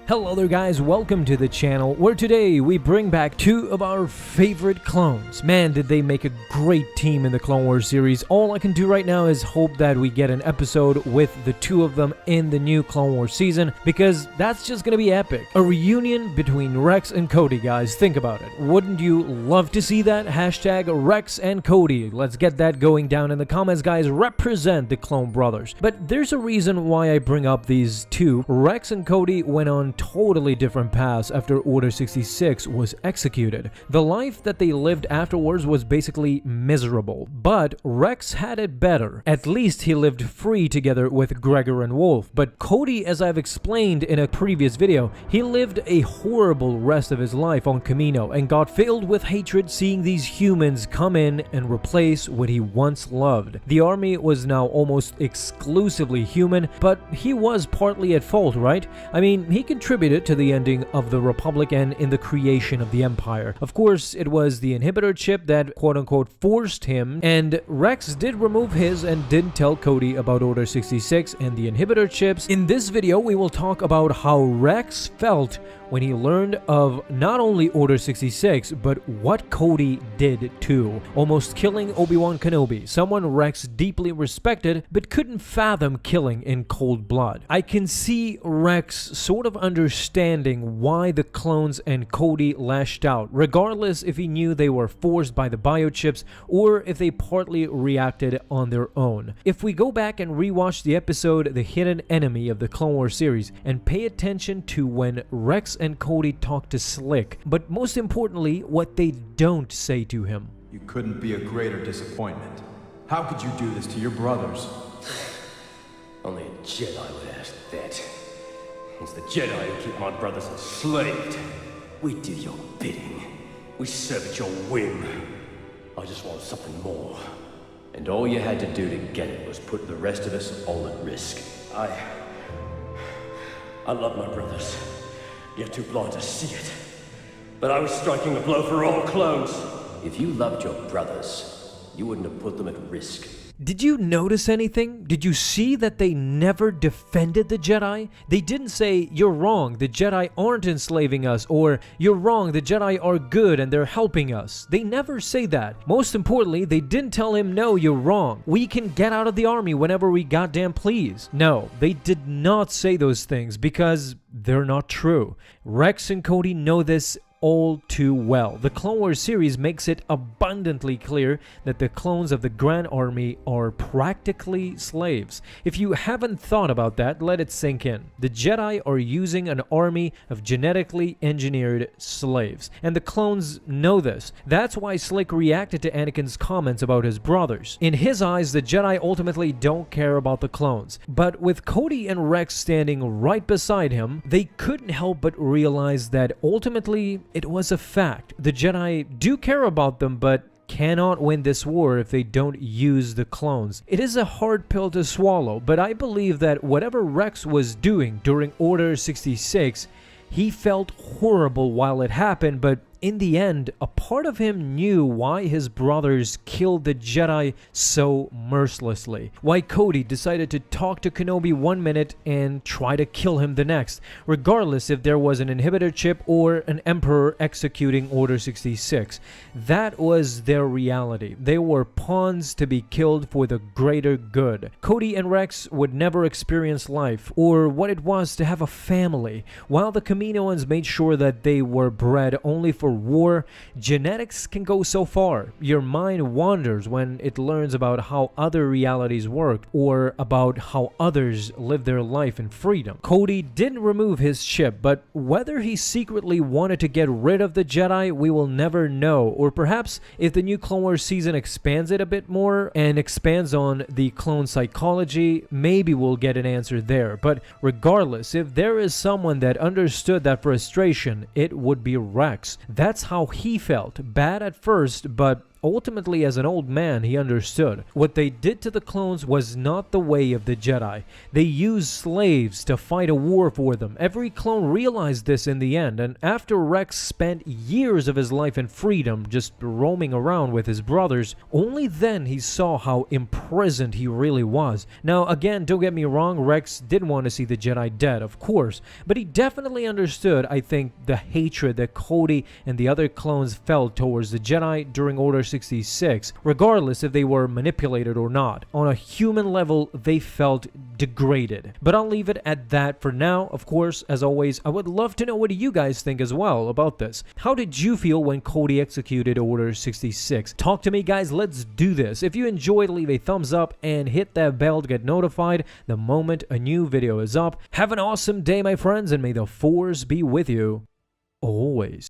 Hello there guys, welcome to the channel where today we bring back two of our favorite clones. Man, did they make a great team in the Clone Wars series. All I can do right now is hope that we get an episode with the two of them in the new Clone Wars season, because that's just gonna be epic. A reunion between Rex and Cody, guys, think about it. Wouldn't you love to see that? Hashtag Rex and Cody. Let's get that going down in the comments, guys. Represent the Clone Brothers. But there's a reason why I bring up these two. Rex and Cody went on totally different paths after Order 66 was executed. The life that they lived afterwards was basically miserable, but Rex had it better. At least he lived free together with Gregor and Wolf. But Cody, as I've explained in a previous video, he lived a horrible rest of his life on Kamino and got filled with hatred seeing these humans come in and replace what he once loved. The army was now almost exclusively human, but he was partly at fault, right? I mean, he contributed to the ending of the Republic and in the creation of the Empire. Of course, it was the inhibitor chip that quote-unquote forced him, and Rex did remove his and didn't tell Cody about Order 66 and the inhibitor chips. In this video, we will talk about how Rex felt when he learned of not only Order 66, but what Cody did too, almost killing Obi-Wan Kenobi, someone Rex deeply respected but couldn't fathom killing in cold blood. I can see Rex sort of understanding why the clones and Cody lashed out, regardless if he knew they were forced by the biochips or if they partly reacted on their own. If we go back and rewatch the episode The Hidden Enemy of the Clone Wars series and pay attention to when Rex and Cody talk to Slick, but most importantly, what they don't say to him. You couldn't be a greater disappointment. How could you do this to your brothers? Only a Jedi would ask that. It's the Jedi who keep my brothers enslaved. We do your bidding. We serve at your whim. I just want something more. And all you had to do to get it was put the rest of us all at risk. I love my brothers. You're too blind to see it. But I was striking a blow for all clones. If you loved your brothers, you wouldn't have put them at risk. Did you notice anything? Did you see that they never defended the Jedi? They didn't say, "You're wrong, the Jedi aren't enslaving us," or "You're wrong, the Jedi are good and they're helping us." They never say that. Most importantly, they didn't tell him, "No, you're wrong. We can get out of the army whenever we goddamn please." No, they did not say those things because they're not true. Rex and Cody know this all too well. The Clone Wars series makes it abundantly clear that the clones of the Grand Army are practically slaves. If you haven't thought about that, let it sink in. The Jedi are using an army of genetically engineered slaves, and the clones know this. That's why Slick reacted to Anakin's comments about his brothers. In his eyes, the Jedi ultimately don't care about the clones, but with Cody and Rex standing right beside him, they couldn't help but realize that ultimately it was a fact. The Jedi do care about them, but cannot win this war if they don't use the clones. It is a hard pill to swallow, but I believe that whatever Rex was doing during Order 66, he felt horrible while it happened, but in the end, a part of him knew why his brothers killed the Jedi so mercilessly. Why Cody decided to talk to Kenobi one minute and try to kill him the next, regardless if there was an inhibitor chip or an Emperor executing Order 66. That was their reality. They were pawns to be killed for the greater good. Cody and Rex would never experience life or what it was to have a family, while the Kaminoans made sure that they were bred only for war. Genetics can go so far. Your mind wanders when it learns about how other realities work or about how others live their life in freedom. Cody didn't remove his chip, but whether he secretly wanted to get rid of the Jedi, we will never know. Or perhaps if the new Clone Wars season expands it a bit more and expands on the clone psychology, maybe we'll get an answer there. But regardless, if there is someone that understood that frustration, it would be Rex. That's how he felt. Bad at first, but ultimately as an old man he understood. What they did to the clones was not the way of the Jedi. They used slaves to fight a war for them. Every clone realized this in the end, and after Rex spent years of his life in freedom just roaming around with his brothers, only then he saw how imprisoned he really was. Now again, don't get me wrong, Rex did want to see the Jedi dead, of course, but he definitely understood, I think, the hatred that Cody and the other clones felt towards the Jedi during Order 66, regardless if they were manipulated or not. On a human level, they felt degraded. But I'll leave it at that for now. Of course, as always, I would love to know what you guys think as well about this. How did you feel when Cody executed Order 66? Talk to me, guys. Let's do this. If you enjoyed, leave a thumbs up and hit that bell to get notified the moment a new video is up. Have an awesome day, my friends, and may the Force be with you always.